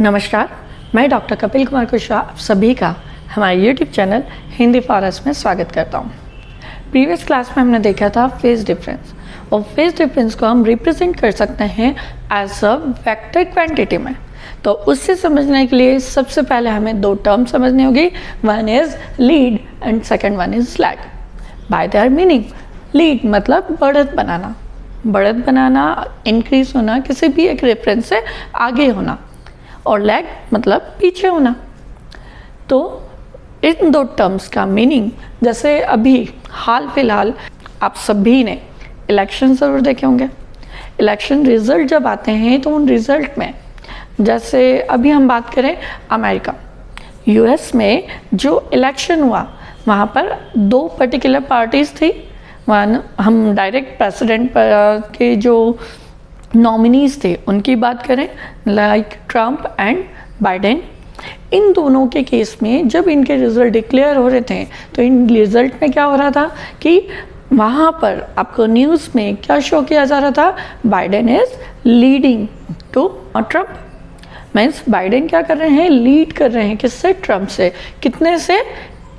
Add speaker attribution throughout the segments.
Speaker 1: नमस्कार, मैं डॉक्टर कपिल कुमार कुशवाहा आप सभी का हमारे YouTube चैनल हिंदी फॉरस में स्वागत करता हूँ। प्रीवियस क्लास में हमने देखा था फेज डिफरेंस, और फेज डिफरेंस को हम रिप्रेजेंट कर सकते हैं एज अ वेक्टर क्वांटिटी में। तो उससे समझने के लिए सबसे पहले हमें दो टर्म समझनी होगी, one is lead and second one is lag. Bye there meaning, lead मतलब बढ़त बनाना, इंक्रीज होना, किसी भी एक रेफरेंस से आगे होना, और लैग मतलब पीछे होना। तो इन दो टर्म्स का मीनिंग, जैसे अभी हाल फिलहाल आप सभी ने इलेक्शन ज़रूर देखे होंगे। इलेक्शन रिज़ल्ट जब आते हैं तो उन रिज़ल्ट में, जैसे अभी हम बात करें अमेरिका, यूएस में जो इलेक्शन हुआ वहाँ पर दो पर्टिकुलर पार्टीज़ थी। वन, हम डायरेक्ट प्रेसिडेंट के जो नॉमिनीज़ थे उनकी बात करें, लाइक ट्रंप एंड बाइडेन। इन दोनों के केस में जब इनके रिज़ल्ट डिक्लेयर हो रहे थे तो इन रिज़ल्ट में क्या हो रहा था कि वहाँ पर आपको न्यूज़ में क्या शो किया जा रहा था, Biden is leading to Trump. Means Biden क्या कर रहे हैं, लीड कर रहे हैं किससे, ट्रंप से। कितने से,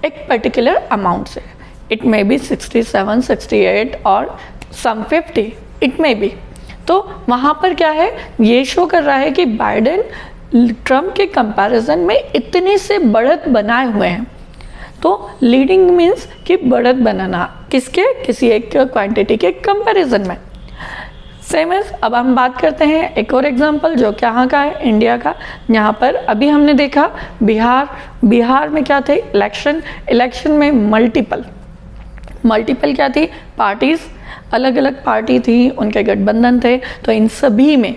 Speaker 1: एक पर्टिकुलर अमाउंट से। इट मे बी 67, 68 और सम 50, इट मे बी। तो वहाँ पर क्या है, ये शो कर रहा है कि बाइडेन ट्रंप के कंपैरिजन में इतने से बढ़त बनाए हुए हैं। तो लीडिंग मीन्स कि बढ़त बनाना किसके, किसी एक क्वांटिटी के कंपैरिजन में। सेम एज अब हम बात करते हैं एक और एग्जांपल जो कहाँ का है, इंडिया का। यहाँ पर अभी हमने देखा बिहार में क्या थे, इलेक्शन में मल्टीपल क्या थी, पार्टीज़, अलग अलग पार्टी थी, उनके गठबंधन थे। तो इन सभी में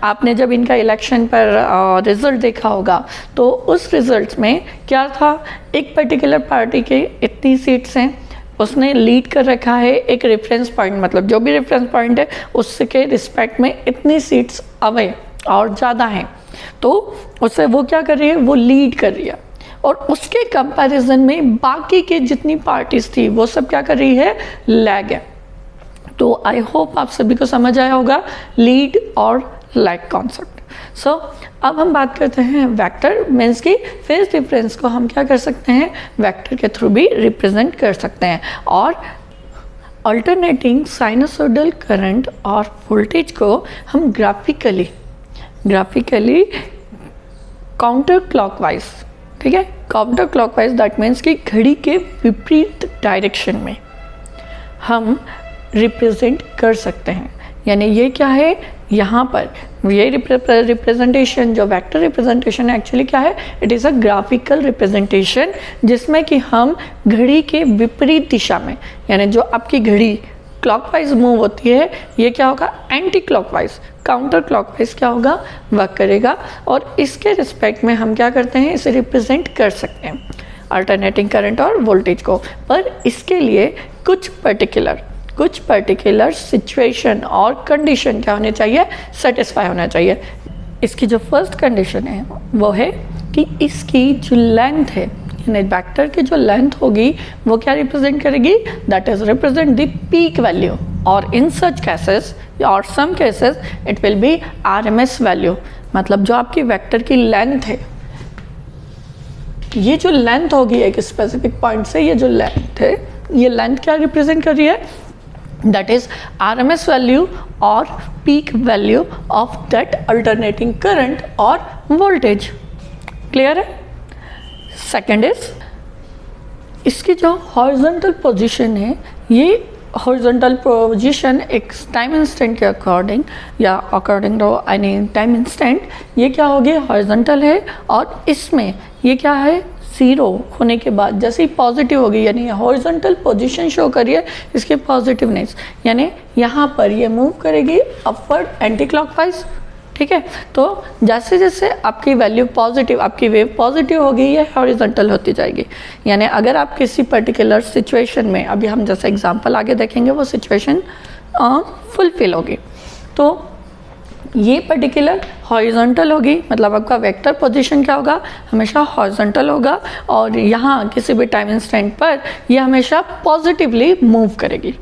Speaker 1: आपने जब इनका इलेक्शन पर रिज़ल्ट देखा होगा तो उस रिज़ल्ट में क्या था, एक पर्टिकुलर पार्टी के इतनी सीट्स हैं, उसने लीड कर रखा है। एक रेफरेंस पॉइंट, मतलब जो भी रेफरेंस पॉइंट है उसके रिस्पेक्ट में इतनी सीट्स अवे और ज़्यादा हैं, तो उससे वो क्या कर रही है, वो लीड कर रही है। और उसके कंपैरिजन में बाकी के जितनी पार्टीज़ थी वो सब क्या कर रही है, लैग है। तो आई होप आप सभी को समझ आया होगा लीड और लैग कॉन्सेप्ट। सो अब हम बात करते हैं वेक्टर, मीन्स की फेज डिफरेंस को हम क्या कर सकते हैं, वेक्टर के थ्रू भी रिप्रेजेंट कर सकते हैं। और अल्टरनेटिंग साइनसोइडल करंट और वोल्टेज को हम ग्राफिकली काउंटर क्लॉकवाइज, ठीक है, काउंटर क्लॉकवाइज, दैट मीन्स कि घड़ी के विपरीत डायरेक्शन में हम रिप्रेजेंट कर सकते हैं। यानी ये क्या है, यहाँ पर ये रिप्रेजेंटेशन जो वेक्टर रिप्रेजेंटेशन एक्चुअली क्या है, it is a graphical representation, जिसमें कि हम घड़ी के विपरीत दिशा में, यानी जो आपकी घड़ी क्लॉकवाइज मूव होती है, ये क्या होगा, एंटी क्लॉकवाइज, काउंटर क्लॉकवाइज क्या होगा, वर्क करेगा। और इसके रिस्पेक्ट में हम क्या करते हैं, इसे रिप्रेजेंट कर सकते हैं अल्टरनेटिंग करंट और वोल्टेज को। पर इसके लिए कुछ पर्टिकुलर सिचुएशन और कंडीशन क्या होने चाहिए, सेटिस्फाई होना चाहिए। इसकी जो फर्स्ट कंडीशन है वो है कि इसकी जो लेंथ है, यानी वेक्टर की जो लेंथ होगी वो क्या रिप्रेजेंट करेगी, that is represent the peak value. और इन सच केसेस और some cases it will be RMS value, मतलब जो आपकी वेक्टर की लेंथ है, ये जो लेंथ होगी एक स्पेसिफिक पॉइंट से, ये जो लेंथ है, ये लेंथ क्या रिप्रेजेंट कर रही है, दैट इज आरएमएस वैल्यू और peak value of that alternating current और वोल्टेज। क्लियर है। सेकेंड इज इसकी जो हॉरिजॉन्टल पोजीशन है, ये हॉरिजॉन्टल पोजीशन एक टाइम इंस्टेंट के अकॉर्डिंग या according to any time instant, ये क्या होगी, हॉरिजॉन्टल है। और इसमें ये क्या है, जीरो होने के बाद जैसे ही पॉजिटिव होगी, यानी हॉरिजॉन्टल पोजीशन शो करिए इसके पॉजिटिवनेस, यानी यहाँ पर ये मूव करेगी अपवर्ड एंटी क्लॉकवाइज, ठीक है। तो जैसे जैसे आपकी वैल्यू पॉजिटिव, आपकी वेव पॉजिटिव होगी, ये हॉरिजॉन्टल होती जाएगी। यानी अगर आप किसी पर्टिकुलर सिचुएशन में, अभी हम जैसे एग्जांपल आगे देखेंगे, वो सिचुएशन फुलफिल होगी, तो ये पर्टिकुलर हॉरिजॉन्टल होगी, मतलब आपका वेक्टर पोजीशन क्या होगा, हमेशा हॉरिजॉन्टल होगा। और यहाँ किसी भी टाइम इंस्टेंट पर ये हमेशा पॉजिटिवली मूव करेगी।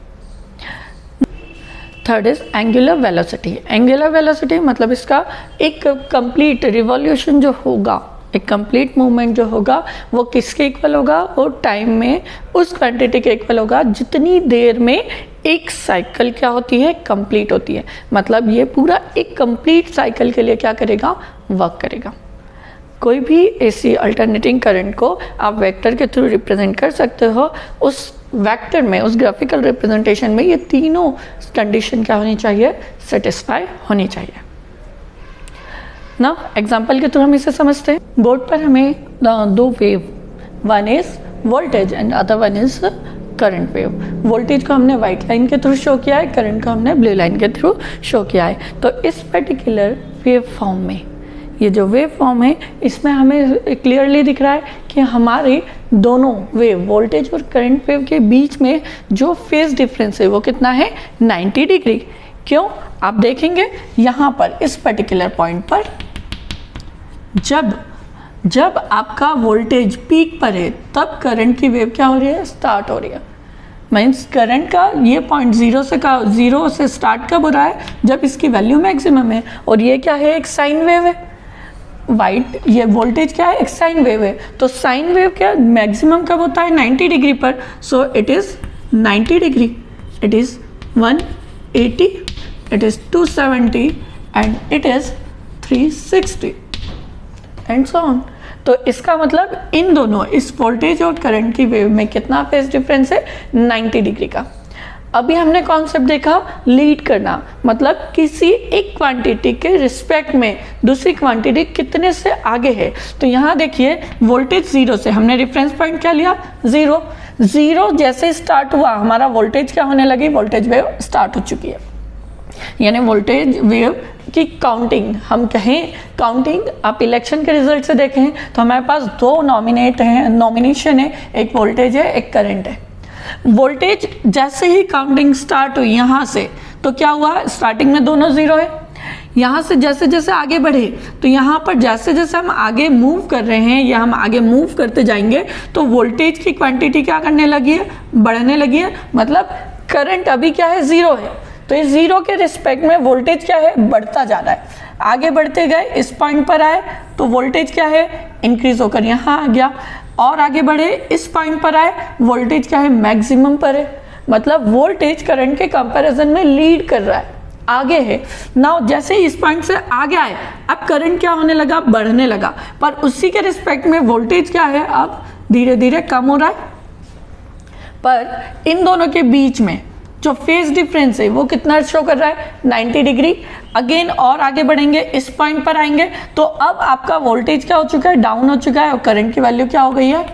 Speaker 1: Third is angular velocity. Angular velocity मतलब इसका एक कंप्लीट रिवॉल्यूशन जो होगा, एक कंप्लीट मूवमेंट जो होगा वो किसके इक्वल होगा, वो टाइम में उस क्वांटिटी के इक्वल होगा जितनी देर में एक साइकिल क्या होती है, कंप्लीट होती है। मतलब ये पूरा एक कंप्लीट साइकिल के लिए क्या करेगा, वर्क करेगा। कोई भी ऐसी अल्टरनेटिंग करंट को आप वेक्टर के थ्रू रिप्रेजेंट कर सकते हो। उस वेक्टर में, उस ग्राफिकल रिप्रेजेंटेशन में ये तीनों कंडीशन क्या होनी चाहिए, सेटिस्फाई होनी चाहिए ना। एग्जाम्पल के थ्रू हम इसे समझते हैं। बोर्ड पर हमें दो wave, one is voltage and other one is current wave. Voltage को हमने वाइट लाइन के थ्रू शो किया है, करंट को हमने ब्लू लाइन के थ्रू शो किया है। तो इस पर्टिकुलर वेव फॉर्म में, ये जो वेव फॉर्म है इसमें हमें क्लियरली दिख रहा है कि हमारे दोनों वेव, वोल्टेज और करंट वेव के बीच में जो फेज डिफरेंस है वो कितना है, 90 डिग्री। क्यों, आप देखेंगे यहाँ पर इस पर्टिकुलर पॉइंट पर जब आपका वोल्टेज पीक पर है तब करंट की वेव क्या हो रही है, स्टार्ट हो रही है। मीन्स करंट का ये पॉइंट जीरो से स्टार्ट कब हो रहा है, जब इसकी वैल्यू मैक्सिमम है। और ये क्या है, एक साइन वेव है। वाइट, ये वोल्टेज क्या है, एक साइन वेव है। तो साइन वेव क्या मैक्सिमम कब होता है, 90 डिग्री पर। So it is 90 degree, it is 180, it is 270 and it is 360 and so on. तो इसका मतलब इन दोनों, इस वोल्टेज और करंट की वेव में कितना फेज डिफरेंस है, 90 डिग्री का। अभी हमने कॉन्सेप्ट देखा लीड करना, मतलब किसी एक क्वांटिटी के रिस्पेक्ट में दूसरी क्वांटिटी कितने से आगे है। तो यहाँ देखिए वोल्टेज जीरो से, हमने रेफरेंस पॉइंट क्या लिया, जीरो जैसे स्टार्ट हुआ हमारा वोल्टेज क्या होने लगी, वोल्टेज वेव स्टार्ट हो चुकी है। यानी वोल्टेज वेव की काउंटिंग, हम कहें काउंटिंग, आप इलेक्शन के रिजल्ट से देखें तो हमारे पास दो नॉमिनेशन है, एक वोल्टेज है, एक करंट है। वोल्टेज जैसे ही काउंटिंग स्टार्ट हुई यहाँ से, तो क्या हुआ, स्टार्टिंग में दोनों जीरो है। यहाँ से जैसे जैसे आगे बढ़े, तो यहाँ पर जैसे जैसे हम आगे मूव कर रहे हैं या हम आगे मूव करते जाएंगे तो वोल्टेज की क्वांटिटी क्या करने लगी है, बढ़ने लगी है। मतलब करंट अभी क्या है, जीरो है, तो इस जीरो के रिस्पेक्ट में वोल्टेज क्या है, बढ़ता जा रहा है। आगे बढ़ते गए, इस पॉइंट पर आए तो वोल्टेज क्या है, इंक्रीज होकर यहाँ आ गया, और आगे बढ़े इस पॉइंट पर आए, वोल्टेज क्या है, मैक्सिमम पर है। मतलब वोल्टेज करंट के कंपैरिजन में लीड कर रहा है, आगे है। नाउ जैसे ही इस पॉइंट से आगे आए, अब करंट क्या होने लगा, बढ़ने लगा, पर उसी के रिस्पेक्ट में वोल्टेज क्या है, अब धीरे धीरे कम हो रहा है। पर इन दोनों के बीच में जो फेज डिफरेंस है वो कितना शो कर रहा है, 90 डिग्री। अगेन और आगे बढ़ेंगे, इस पॉइंट पर आएंगे तो अब आपका वोल्टेज क्या हो चुका है, डाउन हो चुका है, और करंट की वैल्यू क्या हो गई है,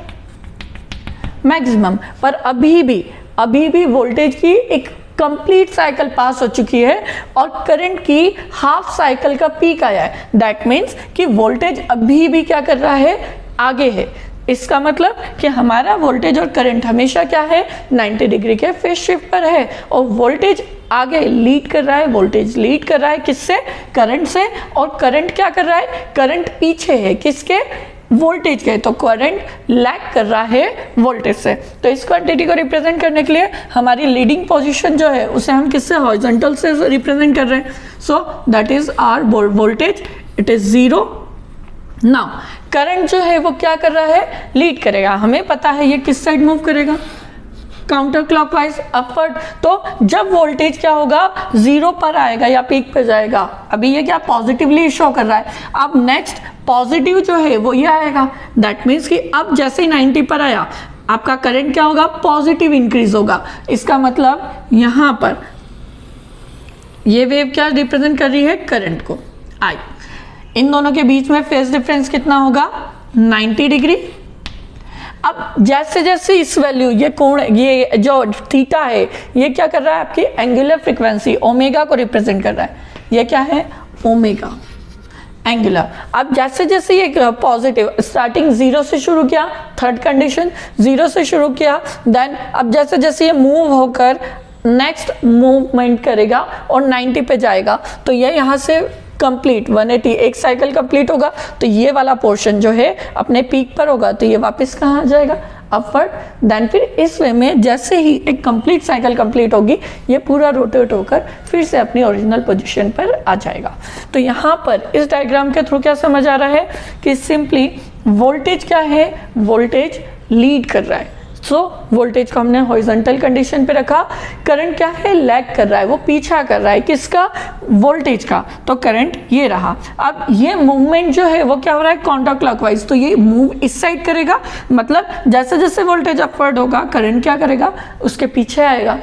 Speaker 1: मैक्सिमम। पर अभी भी वोल्टेज की एक कंप्लीट साइकिल पास हो चुकी है और करंट की हाफ साइकिल का पीक आया है। दैट मीन्स कि वोल्टेज अभी भी क्या कर रहा है, आगे है। इसका मतलब कि हमारा वोल्टेज और करंट हमेशा क्या है, 90 डिग्री के फेज शिफ्ट पर है, और वोल्टेज आगे लीड कर रहा है। वोल्टेज लीड कर रहा है किससे, करंट से, और करंट क्या कर रहा है, करंट पीछे है किसके, वोल्टेज के। तो करंट लैग कर रहा है वोल्टेज से। तो इस क्वांटिटी को रिप्रेजेंट करने के लिए हमारी लीडिंग पोजीशन जो है उसे हम किससे, हॉरिजॉन्टल से रिप्रेजेंट कर रहे हैं। So that is our voltage, it is zero. Now current जो है वो क्या कर रहा है, लीड करेगा। हमें पता है ये किस साइड मूव करेगा, काउंटर क्लॉकवाइज, अपवर्ड। तो जब वोल्टेज क्या होगा, जीरो पर आएगा या पीक पे जाएगा। अभी ये क्या पॉजिटिवली शो कर रहा है, अब नेक्स्ट पॉजिटिव जो है वो ये आएगा। दैट मीन्स कि अब जैसे ही 90 पर आया, आपका करंट क्या होगा, पॉजिटिव इंक्रीज होगा। इसका मतलब यहाँ पर ये वेव क्या रिप्रेजेंट कर रही है, करंट को, आई। इन दोनों के बीच में फेज डिफरेंस कितना होगा, 90 डिग्री। अब जैसे जैसे इस वैल्यू, ये कोण, ये जो थीटा है, ये क्या कर रहा है, आपकी एंगुलर फ्रीक्वेंसी ओमेगा को रिप्रेजेंट कर रहा है। ये क्या है, ओमेगा एंगुलर। अब जैसे जैसे ये पॉजिटिव, स्टार्टिंग जीरो से शुरू किया, थर्ड कंडीशन जीरो से शुरू किया, देन अब जैसे जैसे ये मूव होकर नेक्स्ट मूवमेंट करेगा और 90 पे जाएगा, तो ये यहाँ से कंप्लीट 180, एक साइकिल कंप्लीट होगा, तो ये वाला पोर्शन जो है अपने पीक पर होगा, तो ये वापस कहाँ आ जाएगा, अपवर्ड, देन फिर इस वे में जैसे ही एक कंप्लीट साइकिल कंप्लीट होगी ये पूरा रोटेट होकर फिर से अपनी ओरिजिनल पोजीशन पर आ जाएगा। तो यहाँ पर इस डायग्राम के थ्रू क्या समझ आ रहा है कि सिंपली वोल्टेज क्या है, वोल्टेज लीड कर रहा है। सो वोल्टेज को हमने हॉरिजॉन्टल कंडीशन पे रखा, करंट क्या है, लैग कर रहा है, वो पीछा कर रहा है किसका, वोल्टेज का। तो करंट ये रहा। अब ये मूवमेंट जो है वो क्या हो रहा है, काउंटर क्लॉकवाइज, तो ये मूव इस साइड करेगा, मतलब जैसे जैसे वोल्टेज अपवर्ड होगा करंट क्या करेगा, उसके पीछे आएगा।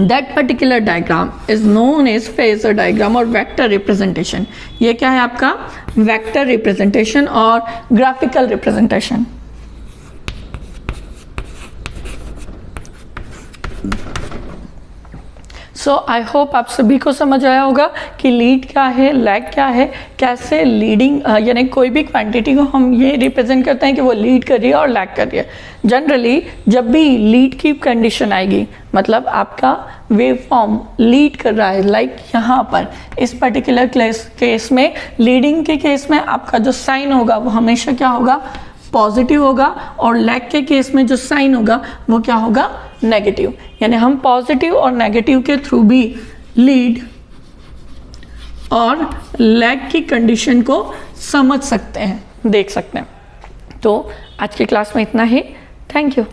Speaker 1: That particular diagram is known as phasor diagram और vector representation। ये क्या है आपका, vector representation और graphical representation। So I hope आप सभी को समझ आया होगा कि लीड क्या है, लैग क्या है, कैसे लीडिंग यानी कोई भी क्वांटिटी को हम ये रिप्रेजेंट करते हैं कि वो लीड कर रही है और लैग कर रही है। जनरली जब भी लीड की कंडीशन आएगी, मतलब आपका वेव फॉर्म लीड कर रहा है, लाइक यहाँ पर इस पर्टिकुलर केस में, लीडिंग के केस में आपका जो साइन होगा वो हमेशा क्या होगा, पॉजिटिव होगा, और लैग के केस में जो साइन होगा वो क्या होगा, नेगेटिव। यानी हम पॉजिटिव और नेगेटिव के थ्रू भी लीड और लैग की कंडीशन को समझ सकते हैं, देख सकते हैं। तो आज की क्लास में इतना ही। Thank you.